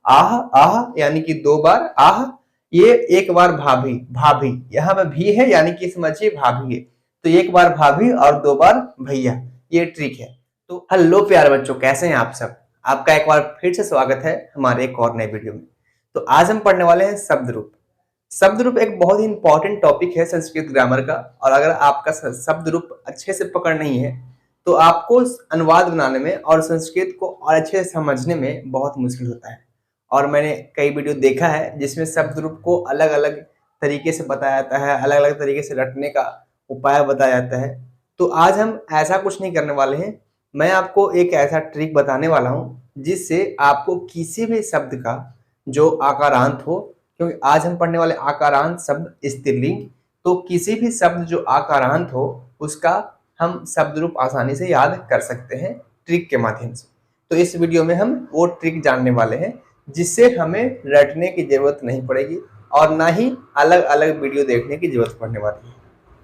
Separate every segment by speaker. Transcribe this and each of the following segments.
Speaker 1: आह आह यानी कि 2 बार आह, ये 1 बार भाभी भाभी, यहाँ पे भी है यानी कि समझिए भाभी है, तो 1 बार भाभी और 2 बार भैया, ये ट्रिक है। तो हेलो प्यारे बच्चों, कैसे हैं आप सब? आपका एक बार फिर से स्वागत है हमारे एक और नए वीडियो में। तो आज हम पढ़ने वाले हैं शब्द रूप। शब्द रूप एक बहुत ही इंपॉर्टेंट टॉपिक है संस्कृत ग्रामर का, और अगर आपका शब्द रूप अच्छे से पकड़ नहीं है तो आपको अनुवाद बनाने में और संस्कृत को और अच्छे से समझने में बहुत मुश्किल होता है। और मैंने कई वीडियो देखा है जिसमें शब्द रूप को अलग अलग तरीके से बताया जाता है, अलग अलग तरीके से रटने का उपाय बताया जाता है। तो आज हम ऐसा कुछ नहीं करने वाले हैं, मैं आपको एक ऐसा ट्रिक बताने वाला हूँ जिससे आपको किसी भी शब्द का जो आकारांत हो, क्योंकि आज हम पढ़ने वाले आकारांत शब्द स्त्रीलिंग, तो किसी भी शब्द जो आकारांत हो उसका हम शब्द रूप आसानी से याद कर सकते हैं ट्रिक के माध्यम से। तो इस वीडियो में हम वो ट्रिक जानने वाले हैं जिससे हमें रटने की जरूरत नहीं पड़ेगी और ना ही अलग अलग वीडियो देखने की जरूरत पड़ने वाली है।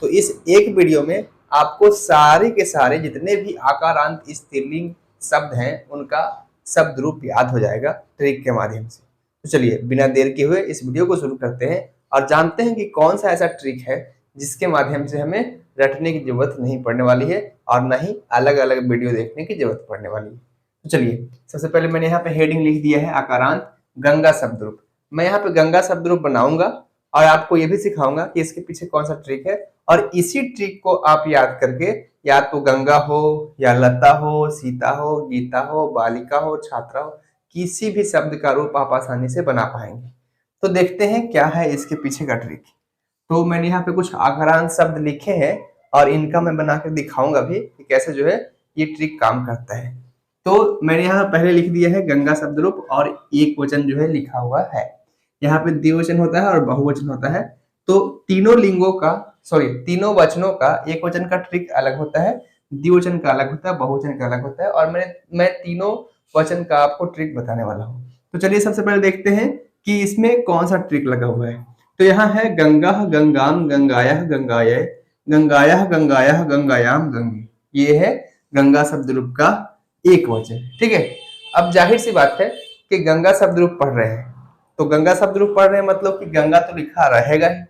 Speaker 1: तो इस एक वीडियो में आपको सारे के सारे जितने भी आकारांत स्त्रीलिंग शब्द हैं उनका शब्द रूप याद हो जाएगा ट्रिक के माध्यम से। तो चलिए बिना देर किए हुए इस वीडियो को शुरू करते हैं और जानते हैं कि कौन सा ऐसा ट्रिक है जिसके माध्यम से हमें रटने की जरूरत नहीं पड़ने वाली है और ना ही अलग अलग वीडियो देखने की जरूरत पड़ने वाली है। तो चलिए, सबसे पहले मैंने यहाँ पे हेडिंग लिख दिया है आकारांत गंगा शब्द रूप। मैं यहाँ पे गंगा शब्द रूप बनाऊंगा और आपको ये भी सिखाऊंगा कि इसके पीछे कौन सा ट्रिक है, और इसी ट्रिक को आप याद करके या तो गंगा हो या लता हो, सीता हो, गीता हो, बालिका हो, छात्रा हो, किसी भी शब्द का रूप आप आसानी से बना पाएंगे। तो देखते हैं क्या है इसके पीछे का ट्रिक। तो मैंने यहाँ पे कुछ आकारांत शब्द लिखे हैं और इनका मैं बना कर दिखाऊंगा भी कि कैसे जो है ये ट्रिक काम करता है। तो मैंने यहाँ पहले लिख दिया है गंगा शब्द रूप और एक वचन जो है लिखा हुआ है। यहाँ पे द्विवचन होता है और बहुवचन होता है। तो तीनों वचनों का एक वचन का ट्रिक अलग होता है, द्विवचन का अलग होता है, बहुवचन का अलग होता है, और मैं तीनों वचन का आपको ट्रिक बताने वाला हूँ। तो चलिए सबसे पहले देखते हैं कि इसमें कौन सा ट्रिक लगा हुआ है। तो यहाँ है गंगा गंगाम गंगाया गंगाय, गंगाया गंगाया गंगायाम गंगे, ये है गंगा शब्द रूप का एक वचन। ठीक है, अब जाहिर सी बात है कि गंगा शब्द रूप पढ़ रहे हैं, तो गंगा शब्द रूप पढ़ रहे हैं मतलब कि गंगा तो लिखा रहेगा ही,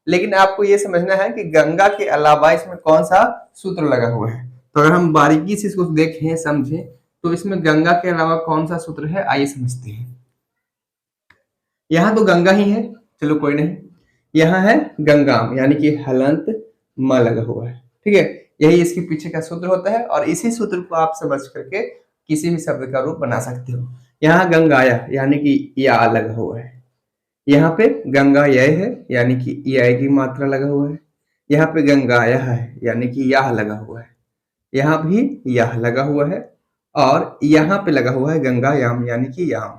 Speaker 1: लेकिन आपको ये समझना है कि गंगा के अलावा इसमें कौन सा सूत्र लगा हुआ है। तो अगर हम बारीकी से इसको देखें समझें तो इसमें गंगा के अलावा कौन सा सूत्र है, आइए समझते हैं। यहाँ तो गंगा ही है, चलो कोई नहीं, यहाँ है गंगाम यानी कि हलंत म लगा हुआ है। ठीक है, यही इसके पीछे का सूत्र होता है और इसी सूत्र को आप समझ करके किसी भी शब्द का रूप बना सकते हो। यहाँ गंगाया यानी कि या लगा हुआ है, यहाँ पे गंगा यह है यानी कि यह की मात्रा लगा हुआ है, यहाँ पे गंगाया है यानी कि याह लगा हुआ है, यहाँ भी याह लगा हुआ है, और यहाँ पे लगा हुआ है गंगायाम यानी कि याम।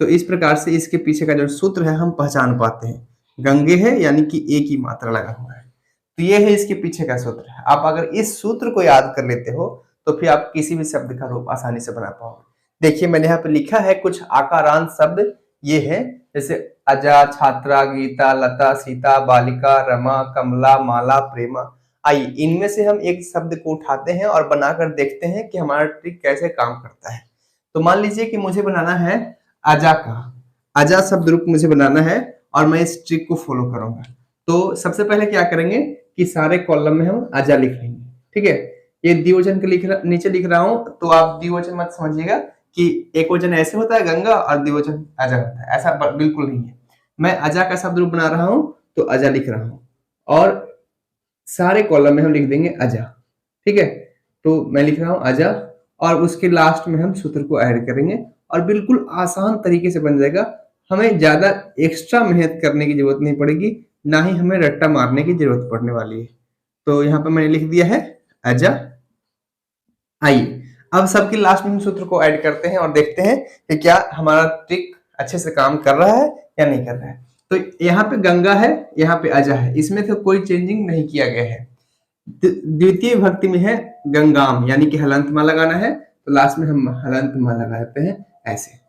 Speaker 1: तो इस प्रकार से इसके पीछे का जो सूत्र है हम पहचान पाते हैं, गंगे है यानी कि एक ही मात्रा लगा हुआ है। तो ये है इसके पीछे का सूत्र है। आप अगर इस सूत्र को याद कर लेते हो तो फिर आप किसी भी शब्द का रूप आसानी से बना पाओगे। देखिए मैंने यहाँ पे लिखा है कुछ आकारांत शब्द, ये है जैसे अजा, छात्रा, गीता, लता, सीता, बालिका, रमा, कमला, माला, प्रेमा। आइए इनमें से हम एक शब्द को उठाते हैं और बनाकर देखते हैं कि हमारा ट्रिक कैसे काम करता है। तो मान लीजिए कि मुझे बनाना है अजा का, अजा शब्द रूप मुझे बनाना है और मैं इस ट्रिक को फॉलो करूंगा। तो सबसे पहले क्या करेंगे कि सारे कॉलम में हम अजा लिख लेंगे। ठीक है, ये द्विवचन के नीचे लिख रहा हूं, तो आप द्विवचन मत समझिएगा कि एक वचन ऐसे होता है गंगा और द्विवचन अजा होता है, ऐसा बिल्कुल नहीं है। मैं अजा का शब्द रूप बना रहा हूं तो अजा लिख रहा हूं और सारे कॉलम में हम लिख देंगे अजा। ठीक है, तो मैं लिख रहा हूं अजा और उसके लास्ट में हम सूत्र को ऐड करेंगे और बिल्कुल आसान तरीके से बन जाएगा। हमें ज्यादा एक्स्ट्रा मेहनत करने की जरूरत नहीं पड़ेगी, ना ही हमें रट्टा मारने की जरूरत पड़ने वाली है। तो यहाँ पर मैंने लिख दिया है अजा। आइए अब सबके लास्ट में हम सूत्र को ऐड करते हैं और देखते हैं कि क्या हमारा ट्रिक अच्छे से काम कर रहा है या नहीं कर रहा है। तो यहाँ पे गंगा है, यहाँ पे अजा है, इसमें तो कोई चेंजिंग नहीं किया गया है। द्वितीय विभक्ति में है गंगाम यानी कि हलंत मा लगाना है, तो लास्ट में हम हलंत मा लगाते हैं ऐसे।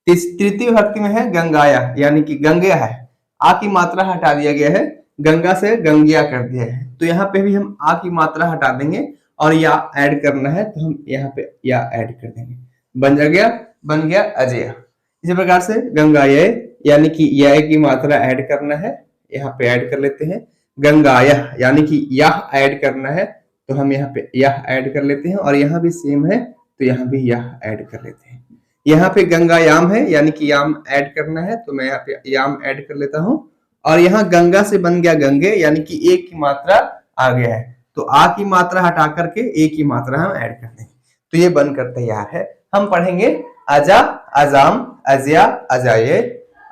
Speaker 1: तृतीय विभक्ति में है गंगाया यानी कि गंगया है, आ की मात्रा हटा दिया गया है, गंगा से गंगिया कर दिया है, तो यहाँ पे भी हम आ की मात्रा हटा देंगे और या ऐड करना है तो हम यहाँ पे या ऐड कर देंगे, बन गया अजय। इसी प्रकार से गंगाय, यानी कि य की मात्रा ऐड करना है, यहाँ पे ऐड कर लेते हैं। गंगायह, यानी कि यह ऐड करना है, तो हम यहाँ पे यह ऐड कर लेते हैं, और यहाँ भी सेम है तो यहाँ भी यह ऐड कर लेते हैं। यहाँ पे गंगायाम है, यानी कि याम ऐड करना है, तो मैं यहाँ पे याम ऐड कर लेता हूँ। और यहाँ गंगा से बन गया गंगे, यानी कि एक की मात्रा आ गया है, तो आ की मात्रा हटा करके एक की मात्रा हम ऐड कर देंगे, तो ये बनकर तैयार है। हम पढ़ेंगे अजा, अजाम, अजया, अजाये,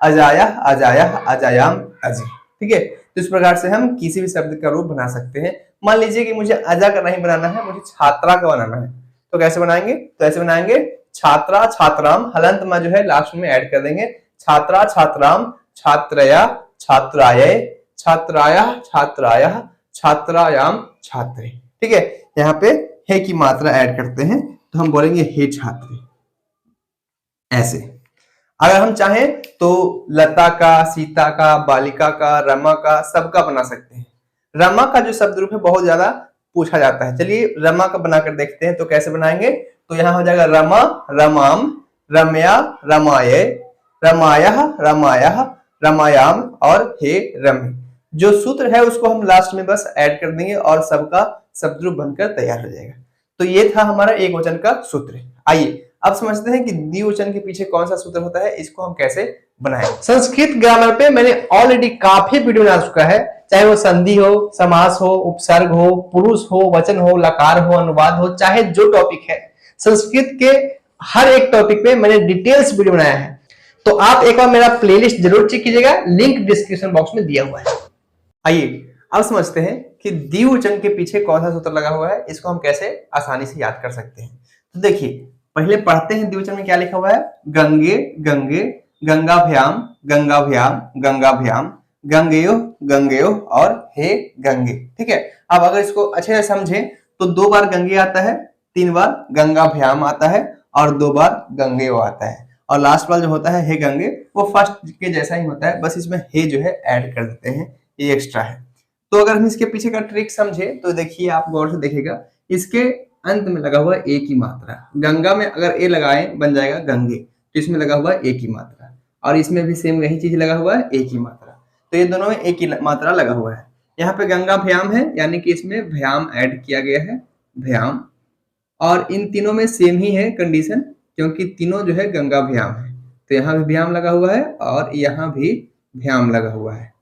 Speaker 1: अजाया, अजाया, अजायाम, अजी। ठीक है, तो इस प्रकार से हम किसी भी शब्द का रूप बना सकते हैं। मान लीजिए कि मुझे अजा का नहीं बनाना है, मुझे छात्रा का बनाना है, तो कैसे बनाएंगे? तो ऐसे बनाएंगे, छात्रा, छात्राम, हलंत में जो है लास्ट में ऐड कर देंगे, छात्रा, छात्राम, छात्रया, छात्राय, छात्राया, छात्राया, छात्रायाम, छात्रे। ठीक है, यहाँ पे हे की मात्रा ऐड करते हैं, तो हम बोलेंगे हे छात्री। ऐसे अगर हम चाहें तो लता का, सीता का, बालिका का, रमा का, सबका बना सकते हैं। रमा का जो शब्द रूप है बहुत ज्यादा पूछा जाता है। चलिए रमा का बनाकर देखते हैं, तो कैसे बनाएंगे? तो यहाँ हो जाएगा रमा, रमाम, रम्या, रमाये, रमायः, रमायः, रमायाम, और हे रमे। जो सूत्र है उसको हम लास्ट में बस ऐड कर देंगे और सबका शब्द रूप बनकर तैयार हो जाएगा। तो ये था हमारा एक वचन का सूत्र। आइए अब समझते हैं कि द्विवचन के पीछे कौन सा सूत्र होता है, इसको हम कैसे बनाएं। संस्कृत ग्रामर पे मैंने ऑलरेडी काफी वीडियो बना चुका है, चाहे वो संधि हो, समास हो, उपसर्ग हो, पुरुष हो, वचन हो, लकार हो, अनुवाद हो, चाहे जो टॉपिक है, संस्कृत के हर एक टॉपिक पे मैंने डिटेल्स वीडियो बनाया है। तो आप एक बार मेरा प्लेलिस्ट जरूर चेक कीजिएगा, लिंक डिस्क्रिप्शन बॉक्स में दिया हुआ है। आइए अब समझते हैं कि द्विवचन के पीछे कौन सा सूत्र लगा हुआ है, इसको हम कैसे आसानी से याद कर सकते हैं। तो देखिए पहले पढ़ते हैं द्विवचन में क्या लिखा हुआ है। गंगे, गंगे, गंगाभ्याम, गंगाभ्याम, गंगाभ्याम, गंगेयो, गंगेयो, और हे गंगे। ठीक है, अब अगर इसको अच्छे से समझें तो 2 बार गंगे आता है, 3 बार गंगाभ्याम आता है, और 2 बार गंगेयो आता है, और लास्ट वाला जो होता है हे गंगे, वो फर्स्ट के जैसा ही होता है, बस इसमें हे जो है ऐड कर देते हैं, ये एक्स्ट्रा है। तो अगर हम इसके पीछे का ट्रिक समझे तो देखिए, आप गौर से देखिएगा, इसके अंत में लगा हुआ ए की मात्रा। गंगा में अगर ए लगाएं बन जाएगा गंगे, तो इसमें लगा हुआ ए की मात्रा, और इसमें भी सेम वही चीज लगा हुआ है, ए की मात्रा। तो ये दोनों में ए की मात्रा लगा हुआ है। यहाँ पे गंगा भ्याम है, यानी कि इसमें भ्याम ऐड किया गया है, भ्याम। और इन तीनों में सेम ही है कंडीशन, क्योंकि तीनों जो है गंगा भ्याम है, तो यहाँ भी भ्याम लगा हुआ है और यहाँ भी भ्याम लगा हुआ है,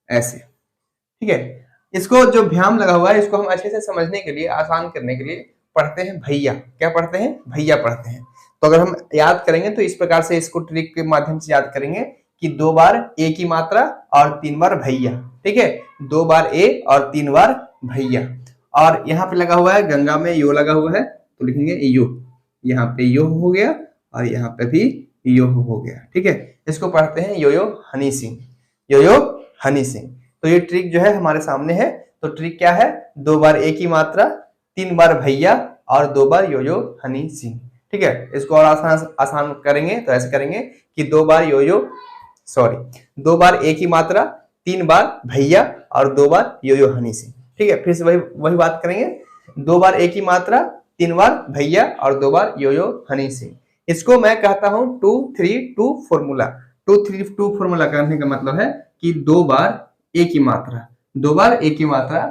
Speaker 1: ऐसे। ठीक है, इसको जो भ्याम लगा हुआ है इसको हम अच्छे से समझने के लिए, आसान करने के लिए पढ़ते हैं भैया। क्या पढ़ते हैं? भैया पढ़ते हैं। तो अगर हम याद करेंगे तो इस प्रकार से इसको ट्रिक के माध्यम से याद करेंगे कि 2 बार ए की मात्रा और 3 बार भैया। ठीक है, 2 बार ए और 3 बार भैया। और यहाँ पे लगा हुआ है गंगा में यो लगा हुआ है, तो लिखेंगे यो, यहाँ पे यो हो गया और यहाँ पे भी यो हो गया। ठीक है, इसको पढ़ते हैं यो यो हनी सिंह, यो यो हनी सिंह। तो ये ट्रिक जो है हमारे सामने है। तो ट्रिक क्या है? 2 बार ए की मात्रा, 3 बार भैया, और 2 बार यो यो हनी सिंह। ठीक है, इसको और आसान करेंगे तो ऐसे करेंगे कि 2 बार यो यो, सॉरी, 2 बार ए की मात्रा, 3 बार भैया, और 2 बार यो यो हनी सिंह। ठीक है, फिर से वही बात करेंगे, 2 बार ए की मात्रा, 3 बार भैया, और 2 बार यो यो हनी सिंह। इसको मैं कहता हूं 2-3-2 फॉर्मूला। 2-3-2 फॉर्मूला करने का मतलब है कि 2 बार ए की मात्रा, 2 बार ए की मात्रा,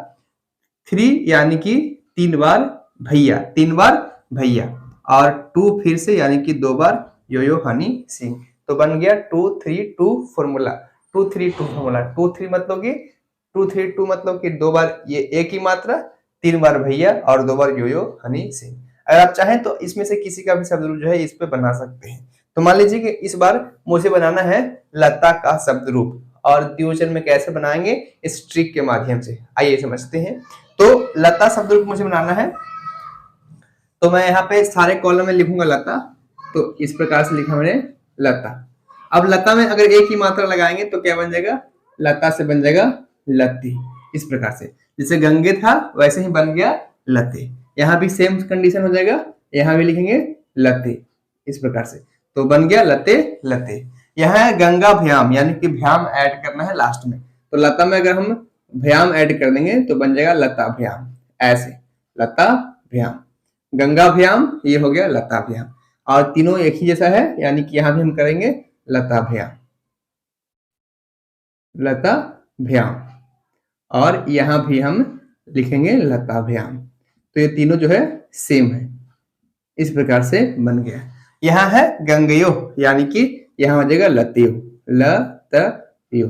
Speaker 1: 3 यानी कि 3 बार भैया, 3 बार भैया, और 2 फिर से यानी कि 2 बार यो यो हनी सिंह। तो बन गया 2-3-2 फॉर्मूला। 2-3-2 फॉर्मूला, 2-3 मतलब कि 2-3-2 मतलब कि 2 बार ये ए की मात्रा, 3 बार भैया, और 2 बार यो यो हनी सिंह। अगर आप चाहें तो इसमें से किसी का भी शब्द रूप जो है इस पे बना सकते हैं। तो मान लीजिए कि इस बार मुझे बनाना है लता का शब्द रूप, और द्विवचन में कैसे बनाएंगे इस ट्रिक के माध्यम से, आइए समझते हैं। तो लता शब्द रूप मुझे बनाना है, तो मैं यहाँ पे सारे कॉलम में लिखूंगा लता। तो इस प्रकार से लिखा मैंने लता। अब लता में अगर एक ही मात्रा लगाएंगे तो क्या बन जाएगा? लता से बन जाएगा लती। इस प्रकार से जैसे गंगे था वैसे ही बन गया लते। यहाँ भी सेम कंडीशन हो जाएगा, यहाँ भी लिखेंगे लते, इस प्रकार से, तो बन गया लते लते। यहाँ है गंगा भ्याम, यानी कि भ्याम ऐड करना है लास्ट में। तो लता में अगर हम भ्याम ऐड कर देंगे तो बन जाएगा लता भ्याम, ऐसे, लता भ्याम। गंगा भ्याम, ये हो गया लता भ्याम, और तीनों एक ही जैसा है, यानी कि यहाँ भी हम करेंगे लताभ्याम, लताभ्याम, और यहां भी हम लिखेंगे लताभ्याम। तो ये तीनों जो है सेम है, इस प्रकार से बन गया। यहाँ है गंगयो, यानी कि यहाँ हो जाएगा लतियो, लतयो।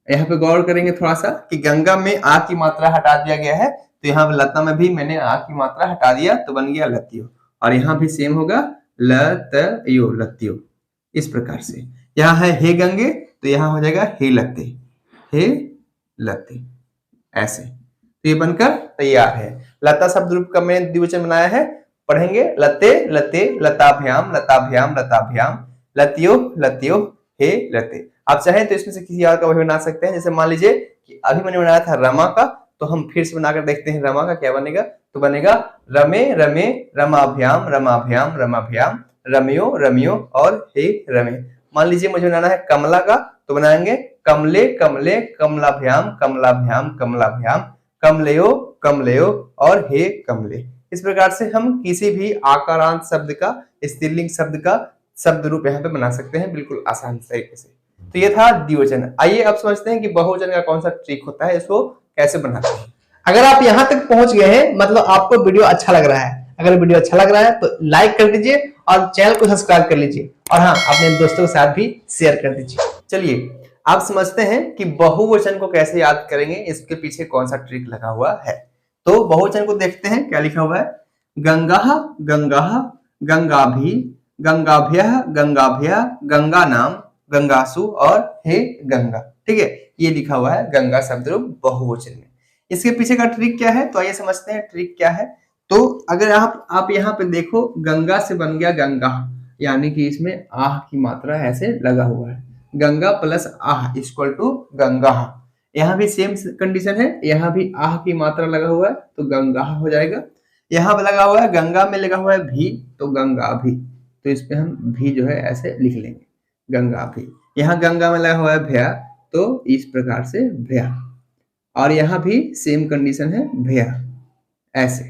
Speaker 1: यहाँ पे गौर करेंगे थोड़ा सा कि गंगा में आ की मात्रा हटा दिया गया है, तो यहाँ लता में भी मैंने आ की मात्रा हटा दिया तो बन गया लतियो, और यहाँ भी सेम होगा लतयो, लतियो, इस प्रकार से। यहाँ है हे गंगे, तो यहाँ हो जाएगा हे लते, हे लते, ऐसे। तो ये बनकर तैयार है। लता शब्द रूप का मैंने द्विवचन बनाया है, पढ़ेंगे लते लते, लताभ्याम लताभ्याम लताभ्याम, लतियो लतियो, हे लते। आप चाहें तो इसमें से किसी और का वही बना सकते हैं। जैसे मान लीजिए कि अभी मैंने बनाया था रमा का, तो हम फिर से बनाकर देखते हैं रमा का क्या बनेगा। तो बनेगा रमे रमे, रमाभ्याम रमाभ्याम रमाभ्याम, रमयो रमयो और हे रमे। मान लीजिए मुझे बनाना है कमला का, तो बनाएंगे कमले कमले, कमलाभ्याम कमलाभ्याम कमलाभ्याम, कमलयो कमलयो और हे कमले। इस प्रकार से हम किसी भी आकारांत शब्द का, स्त्रीलिंग शब्द का शब्द रूप यहाँ पे बना सकते हैं बिल्कुल आसान तरीके से। तो ये था द्विवचन। आइए अब समझते हैं कि बहुवचन का कौन सा ट्रिक होता है, इसको कैसे बनाते हैं। अगर आप यहाँ तक पहुंच गए हैं, मतलब आपको वीडियो अच्छा लग रहा है। अगर वीडियो अच्छा लग रहा है तो लाइक कर दीजिए और चैनल को सब्सक्राइब कर लीजिए, और हाँ, अपने दोस्तों के साथ भी शेयर कर दीजिए। चलिए आप समझते हैं कि बहुवचन को कैसे याद करेंगे, इसके पीछे कौन सा ट्रिक लगा हुआ है। तो बहुवचन को देखते हैं, क्या लिखा हुआ है। गंगाः गंगाः, गंगाभि गंगाभ्यः गंगाभ्यः, गंगा नाम गंगासु और हे गंगा। ठीक है, ये लिखा हुआ है गंगा शब्द रूप बहुवचन में। इसके पीछे का ट्रिक क्या है, तो आइए समझते हैं ट्रिक क्या है। तो अगर आप यहाँ पे देखो, गंगा से बन गया गंगा, यानी कि इसमें आह की मात्रा ऐसे लगा हुआ है। गंगा प्लस आह इक्वल टू गंगा। यहाँ भी सेम कंडीशन है, यहाँ भी आह की मात्रा लगा हुआ है तो गंगा हो जाएगा। यहाँ पे लगा हुआ है गंगा में लगा हुआ है भी, तो गंगा भी, तो इस पे हम भी जो है ऐसे लिख लेंगे गंगा भी। यहाँ गंगा में लगा हुआ है भैया, तो इस प्रकार से भैया, और यहाँ भी सेम कंडीशन है भैया, ऐसे।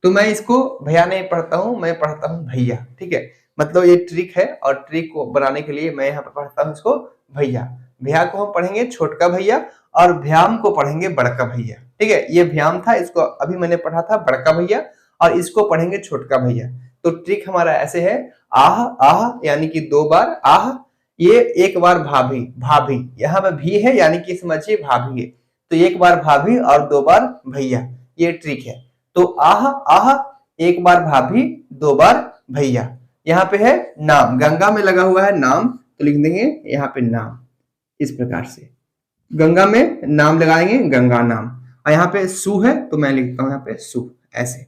Speaker 1: तो मैं इसको भैया नहीं पढ़ता हूँ, मैं पढ़ता हूँ भैया। ठीक है, मतलब ये ट्रिक है, और ट्रिक को बनाने के लिए मैं यहाँ पे पढ़ता हूँ इसको भैया। भैया को हम पढ़ेंगे छोटका भैया, और भ्याम को पढ़ेंगे बड़का भैया। ठीक है, ये भ्याम था, इसको अभी मैंने पढ़ा था बड़का भैया, और इसको पढ़ेंगे छोटका भैया। तो ट्रिक हमारा ऐसे है, आह आह यानी कि 2 बार आह, ये 1 बार भाभी भाभी, यहाँ पे भी है यानी कि समझिए भाभी है, तो 1 बार भाभी और 2 बार भैया, ये ट्रिक है। तो आह आह, 1 बार भाभी 2 बार भैया। यहाँ पे है नाम, गंगा में लगा हुआ है नाम, तो लिख देंगे यहाँ पे नाम, इस प्रकार से गंगा में नाम लगाएंगे गंगा नाम, और यहाँ पे सु है तो मैं लिखता हूँ यहाँ पे सु, ऐसे।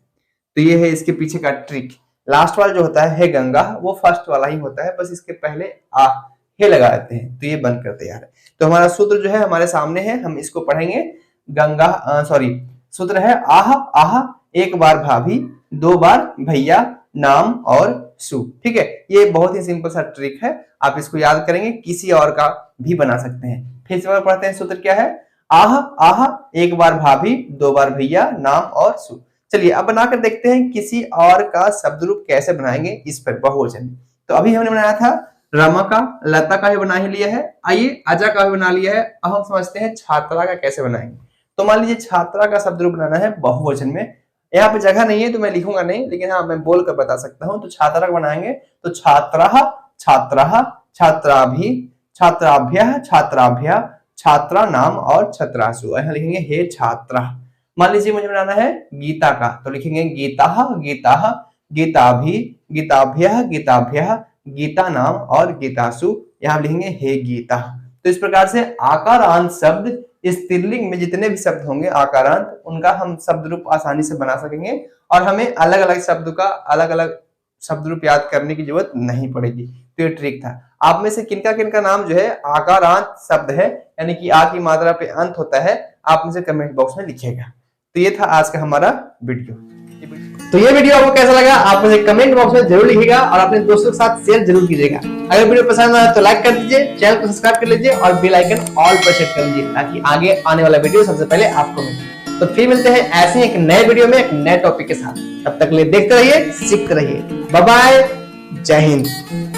Speaker 1: तो ये है इसके पीछे का ट्रिक। लास्ट वाला जो होता है गंगा, वो फर्स्ट वाला ही होता है, बस इसके पहले आ हे लगा देते हैं, तो ये बनकर तैयार है। तो हमारा सूत्र जो है हमारे सामने है, हम इसको पढ़ेंगे। गंगा सूत्र है आह आह, 1 बार भाभी 2 बार भैया, नाम और सु। ठीक है, ये बहुत ही सिंपल सा ट्रिक है, आप इसको याद करेंगे, किसी और का भी बना सकते हैं। फिर से पढ़ते हैं, सूत्र क्या है, आह आह, 1 बार भाभी 2 बार भैया, नाम और सु। चलिए अब बनाकर देखते हैं किसी और का शब्द रूप कैसे बनाएंगे इस पर बहुवचन। तो अभी हमने बनाया था रमा का, लता का भी बना ही लिया है, आइए अजा का भी बना लिया है। अब हम समझते हैं छात्रा का कैसे बनाएंगे। तो मान लीजिए छात्रा का शब्द रूप बनाना है बहुवचन में, यहाँ पे जगह नहीं है तो मैं लिखूंगा नहीं, लेकिन हाँ मैं बोल कर बता सकता हूँ। तो छात्रा बनाएंगे तो छात्राः छात्राः, छात्राभि छात्राभ्यः छात्राभ्या, छात्रा नाम और छात्रासु। यहाँ लिखेंगे हे छात्रा। मान लीजिए मुझे बनाना है गीता का, तो लिखेंगे गीताः गीताः, गीताभि गीताभ्यः गीताभ्यः, गीता नाम और गीतासु, यहाँ लिखेंगे हे गीता। तो इस प्रकार से आकारांत शब्द, स्त्रीलिंग में जितने भी शब्द होंगे आकारांत, उनका हम शब्द रूप आसानी से बना सकेंगे, और हमें अलग अलग शब्द का अलग अलग शब्द रूप याद करने की जरूरत नहीं पड़ेगी। तो ये ट्रिक था। आप में से किनका किनका नाम जो है आकारांत शब्द है, यानी कि आ की मात्रा पे अंत होता है, आप मुझे कमेंट बॉक्स में लिखिएगा। तो ये था आज का हमारा वीडियो। तो ये वीडियो आपको कैसा लगा आप मुझे कमेंट बॉक्स में जरूर लिखिएगा, और अपने दोस्तों के साथ शेयर जरूर कीजिएगा। अगर वीडियो पसंद आया तो लाइक कर दीजिए, चैनल को सब्सक्राइब कर लीजिए और बेल आइकन ऑल पर सेट कर लीजिए, ताकि आगे आने वाला वीडियो सबसे पहले आपको मिले। तो फिर मिलते हैं ऐसे एक नए वीडियो में एक नए टॉपिक के साथ। तब तक के लिए देखते रहिए, सीखते रहिए। बाय बाय, जय हिंद।